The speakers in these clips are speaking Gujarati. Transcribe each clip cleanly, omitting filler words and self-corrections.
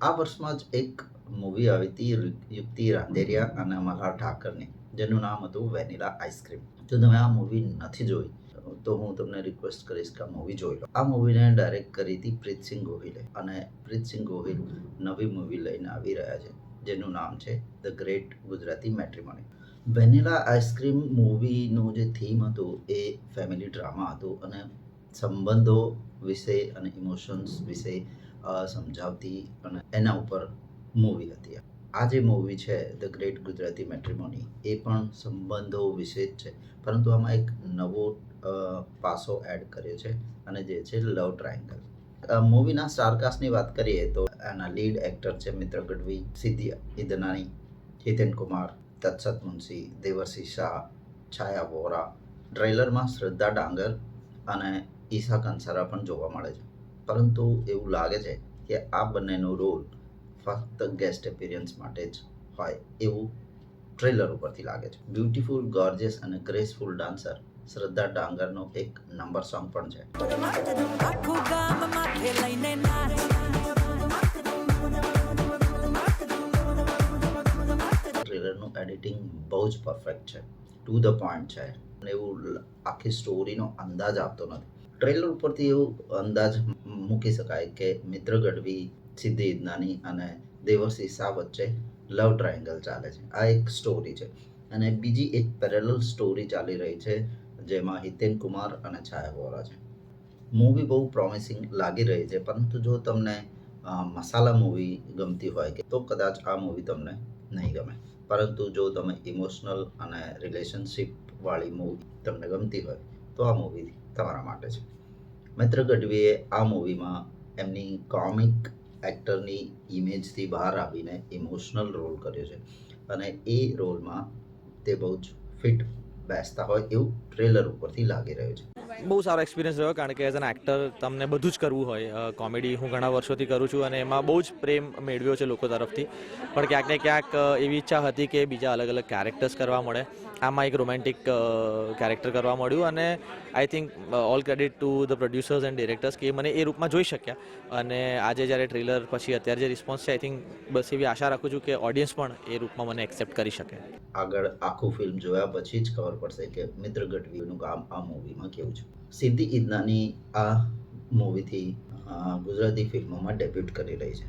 આ વર્ષમાં જ એક મૂવી આવી હતી યુક્તિ રાંદેરિયા અને મલ્હાર ઠાકરની, જેનું નામ હતું વેનીલા આઈસ્ક્રીમ. જો તમે આ મૂવી નથી જોઈ તો હું તમને રિક્વેસ્ટ કરીશ કે આ મૂવી જોઈ લો. આ મૂવીને ડાયરેક્ટ કરી હતી પ્રીતસિંહ ગોહિલે, અને પ્રીતસિંહ ગોહિલ નવી મૂવી લઈને આવી રહ્યા છે જેનું નામ છે the great Gujarati matrimony. Vanilla ice cream મૂવીનું જે થીમ હતું એ ફેમિલી ડ્રામા હતું, અને સંબંધો વિશે અને ઇમોશન્સ વિશે સમજાવતી અને એના ઉપર મૂવી હતી. આ જે મૂવી છે ધ ગ્રેટ ગુજરાતી મેટ્રિમોની, એ પણ સંબંધો વિશે જ છે, પરંતુ આમાં એક નવો પાસો એડ કર્યો છે, અને જે છે લવ ટ્રાયંગલ. મૂવીના સ્ટારકાસ્ટની વાત કરીએ તો એના લીડ એક્ટર છે મિત્ર ગઢવી, સિદ્ધિ ઇદનાની, હિતેન કુમાર, તત્સત મુનશી, દેવર્ષી શાહ, છાયા વોરા. ટ્રેલરમાં શ્રદ્ધા ડાંગર અને ઈશા કંસારા પણ જોવા મળે છે, પરંતુ એવું લાગે છે કે આ બંનેનો રોલ ફક્ત ગેસ્ટ એપિયરન્સ માટે જ હોય એવું ટ્રેલર ઉપરથી લાગે છે. બ્યુટીફુલ, ગોર્જિયસ અને ગ્રેસફુલ ડાન્સર શ્રદ્ધા ડાંગરનો એક નંબર સોંગ પણ છે. ટ્રેલરનું એડિટિંગ બહુ જ પરફેક્ટ છે, ટુ ધ પોઈન્ટ છે, અને એવું આખી સ્ટોરીનો અંદાજ આપતો નથી. ટ્રેલર ઉપરથી એવું અંદાજ મૂકી શકાય કે મિત્ર ગઢવી, સિદ્ધિ ઇદનાની અને દેવર્ષી શાહ વચ્ચે લવ ટ્રાયંગલ ચાલે છે. આ એક સ્ટોરી છે, અને બીજી એક પેરેલલ સ્ટોરી ચાલી રહી છે જેમાં હિતેન કુમાર અને છાયા વોરા છે. મૂવી બહુ પ્રોમિસિંગ લાગી રહી છે, પરંતુ જો તમને મસાલા મૂવી ગમતી હોય તો કદાચ આ મૂવી તમને નહીં ગમે. પરંતુ જો તમે ઇમોશનલ અને રિલેશનશિપવાળી મૂવી તમને ગમતી હોય તો આ મૂવી તમારા માટે છે. મિત્ર ગઢવીએ આ મૂવીમાં એમની કોમિક એક્ટરની ઇમેજથી બહાર આવીને ઇમોશનલ રોલ કર્યો છે, અને એ રોલમાં તે બહુ જ ફિટ બેસતા હોય એવું ટ્રેલર ઉપરથી લાગી રહ્યું છે. બહુ સારો એક્સપિરિયન્સ રહ્યો, કારણ કે એઝ એન એક્ટર તમને બધું જ કરવું હોય. કોમેડી હું ઘણા વર્ષોથી કરું છું અને એમાં બહુ જ પ્રેમ મેળવ્યો છે લોકો તરફથી, પણ ક્યાંક ને ક્યાંક એવી ઈચ્છા હતી કે બીજા અલગ અલગ કેરેક્ટર્સ કરવા મળે. આમાં એક રોમેન્ટિક કેરેક્ટર કરવા મળ્યું, અને I think all credit to the producers and directors કે મને એ રૂપમાં જોઈ શક્યા. અને આજે જ્યારે ટ્રેલર પછી અત્યારે જે રિસ્પોન્સ છે, આઈ થિંક બસ એવી આશા રાખું છું કે ઓડિયન્સ પણ એ રૂપમાં મને એક્સેપ્ટ કરી શકે. આગળ આખું ફિલ્મ જોયા પછી જ ખબર પડશે કે મિત્ર ગઢવીનું કામ આ મૂવીમાં કેવું છે. સિદ્ધિ ઇદનાની આ મૂવીથી ગુજરાતી ફિલ્મોમાં ડેબ્યુટ કરી રહી છે.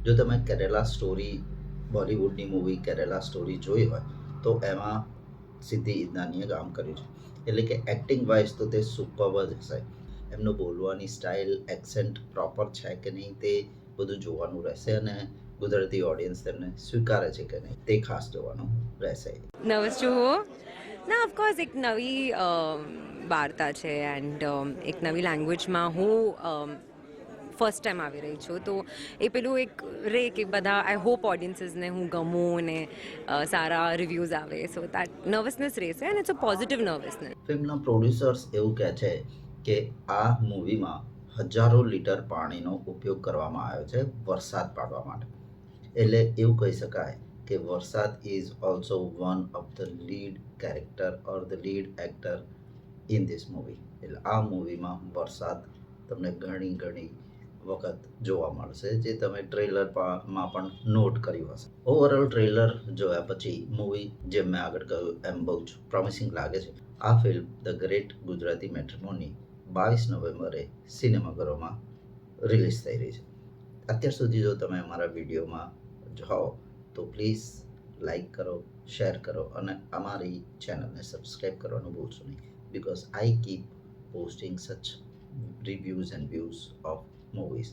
જો તમે કેરેલા સ્ટોરી, બોલિવૂડની મૂવી કેરેલા સ્ટોરી જોઈ હોય તો એમાં સિદ્ધિ ઇદનાનીએ કામ કર્યું છે. એટલે કે એક્ટિંગ વાઇઝ તો તે સુપર્બ જ હશે. એમનું બોલવાની સ્ટાઇલ, એક્સેન્ટ પ્રોપર છે કે નહીં તે બધું જોવાનું રહેશે, અને ગુજરાતી ઓડિયન્સ તેમને સ્વીકારે છે કે નહીં તે ખાસ જોવાનું રહેશે. નર્વસ છું હું ના, ઓફકોર્સ એક નવી વાર્તા છે, એન્ડ એક નવી લેંગ્વેજમાં હું ફર્સ્ટ ટાઈમ આવી રહી છું, તો એ પેલું એક રે કે બધા આઈ હોપ ઓડિયન્સીસને હું ગમું ને સારા રિવ્યૂઝ આવે, સો દેટ નર્વસનેસ રહેશે, and it's a positive nervousness. ફિલ્મના પ્રોડ્યુસર્સ એવું કહે છે કે આ મૂવીમાં હજારો લીટર પાણીનો ઉપયોગ કરવામાં આવ્યો છે વરસાદ પાડવા માટે. એટલે એવું કહી શકાય કે વરસાદ is also one of the lead character or the lead actor in this movie. એટલે આ મૂવીમાં વરસાદ તમને ઘણી વખત જોવા મળશે, જે તમે ટ્રેલરમાં પણ નોટ કર્યું હશે. ઓવરઓલ ટ્રેલર જોયા પછી મૂવી, જેમ મેં આગળ કહ્યું એમ, બહુ જ પ્રોમિસિંગ લાગે છે. આ ફિલ્મ ધ ગ્રેટ ગુજરાતી મેટ્રિમોની 22 નવેમ્બરે સિનેમાઘરોમાં રિલીઝ થઈ રહી છે. અત્યાર સુધી જો તમે અમારા વિડીયોમાં જાઓ તો પ્લીઝ લાઈક કરો, શેર કરો, અને અમારી ચેનલને સબસ્ક્રાઈબ કરવાનું ભૂલશો નહીં, because I keep posting such reviews and views of movies.